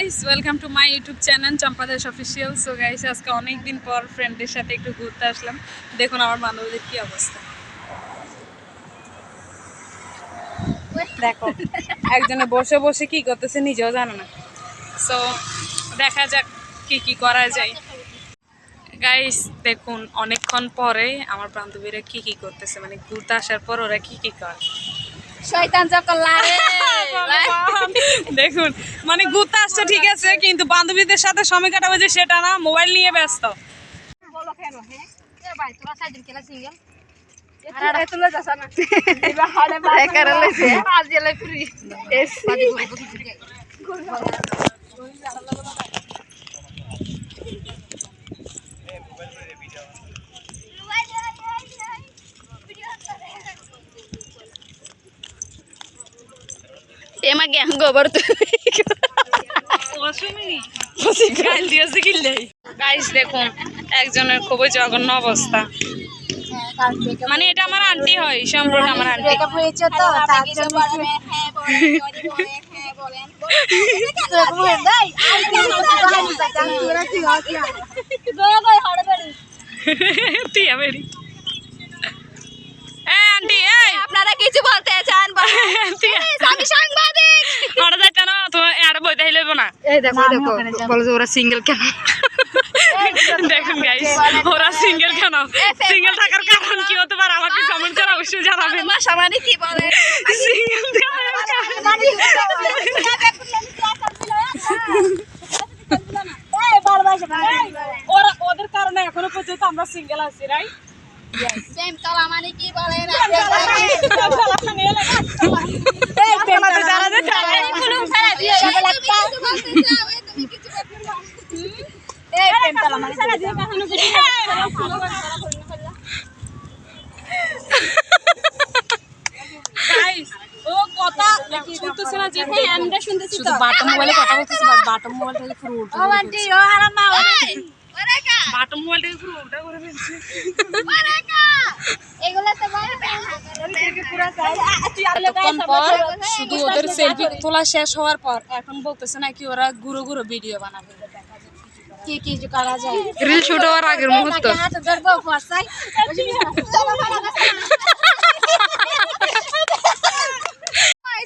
Guys, welcome to my YouTube channel Champadas official. So guys, আজকে অনেকদিন পর ফ্রেন্ডের সাথে একটু ঘুরতে আসলাম। দেখুন আমার বান্ধবীদের কি অবস্থা। দেখো, একজনে বসে বসে কি করতেছে নিজেও জানে না। সো দেখা যাক কি কি করা যায়। গাইস দেখুন, অনেকক্ষণ পরে আমার বান্ধবীরা কি কি করতেছে, মানে ঘুরতে আসার পর ওরা কি কি করে। শয়তান চকলা রে দেখুন, মানে ঘুরতে আসছে ঠিক আছে, কিন্তু বান্ধবীদের সাথে সময় কাটাবে যে সেটা না, মোবাইল নিয়ে ব্যস্ত। বলো কেন হ্যাঁ এ ভাই তোরা সাইডের খেলা সিঙ্গেল আরে তোলা যাস না এবা হলে বাস করে লইছে আজ জেলে ফ্রি এস বাদি ঘুরে এমা গ্যাং গোবর তো গাইস দেখুন, একজনের খুবই জঘন্য অবস্থা। মানে এটা আমার আন্টি হয়, সম্পর্কে আমার আন্টি। ব্রেকআপ হয়েছে তো তার জন্য হ্যাঁ বলেন তো বলেন ভাই আর কি বলেন জান তোরা কি হয় কি গয় গয় হড় বেড়ি টিয়া বেরি। এই আন্টি, এই আপনারা কিছু বলতে চান আমি সাংবাদিক ওরা যায় কেন? তোমার আর বইতে হইলেব না। এই দেখো দেখো বলো যে ওরা সিঙ্গেল কেন। দেখুন গাইস, ওরা সিঙ্গেল কেন, সিঙ্গেল থাকার কারণ কি হতে পারে আমাকে কমেন্ট করে অবশ্যই জানাবেন। সামানি কি বলে সিঙ্গেল ওরা ওদের কারণে এখনো পর্যন্ত আমরা সিঙ্গেল আছি, রাইট? সেম তলা মানে কি বলে না এই পেলাতে যারা যে তারা ফুলুম ছাড়া দিয়ে যাবে লাগতা তুমি কিছু করতে না এই প্রেম তলা মানে ছাড়া দিয়ে কখনো কিছু গাইস, ও কথা শুনতেছ না যে আমরা শুনতেছি তো বাটম মোবাইলে কথা বলতেছে, বাটম মোবাইল থেকে পুরো উল্টো ও আন্টি ও হারামা ওরে কা বাটম মোবাইল থেকে পুরো উল্টা করে ফেলছে। ওরে কা এগুলা তো বলে থেকে পুরো এতক্ষণ পর শুধু ওদের সেলফি তোলা শেষ হওয়ার পর এখন বলতেছে নাকি ওরা ঘুরো ঘুরো ভিডিও বানাবে। কি কি করা যায় রিল শুট হওয়ার আগের মুহূর্ত। হাত ধরবো ফসাই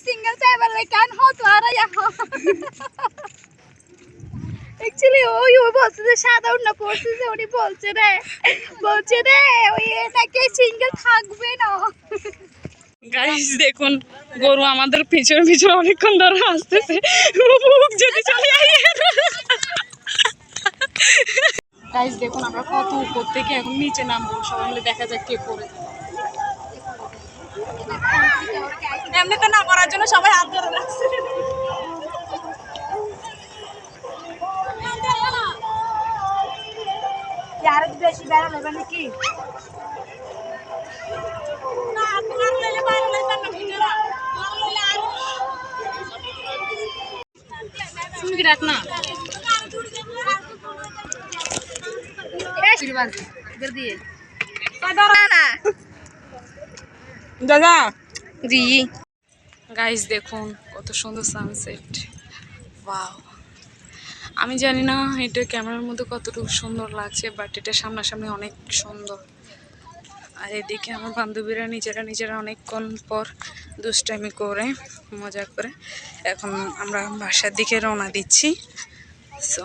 সিঙ্গেল চাইবার কান হো তো আর ইয়া एक्चुअली ওই বলছে যে সাদা উন্না পড়ছে যে উনি বলছে রে ওই নাকি সিঙ্গেল থাকবে না। গাইস দেখুন, গরু আমাদের পিছনে পিছনে অনেকক্ষণ ধরে আসতেছে, মুখ যদি চলে আই। গাইস দেখুন, আমরা কত উপর থেকে এখন নিচে নামবো, সবাই মিলে দেখা যাক কে পড়ে। এমনিতে না করার জন্য সবাই হাত ধরে রাখছে। यार বেশি বেড়া লাগবে নাকি না তোমার লইলে বাইরে লইতাম না ভিতরে লইলে আর শুনি রাখ না जल्दी দাদা जी গাইস দেখুন কত সুন্দর সানসেট। ওয়াও, আমি জানি না এটা ক্যামেরার মধ্যে কতটুকু সুন্দর লাগছে, বাট এটা সামনাসামনি অনেক সুন্দর। আর এদিকে আমার বান্ধবীরা নিজেরা অনেকক্ষণ পর দুষ্টামি করে মজা করে এখন আমরা বাসার দিকে রওনা দিচ্ছি। সো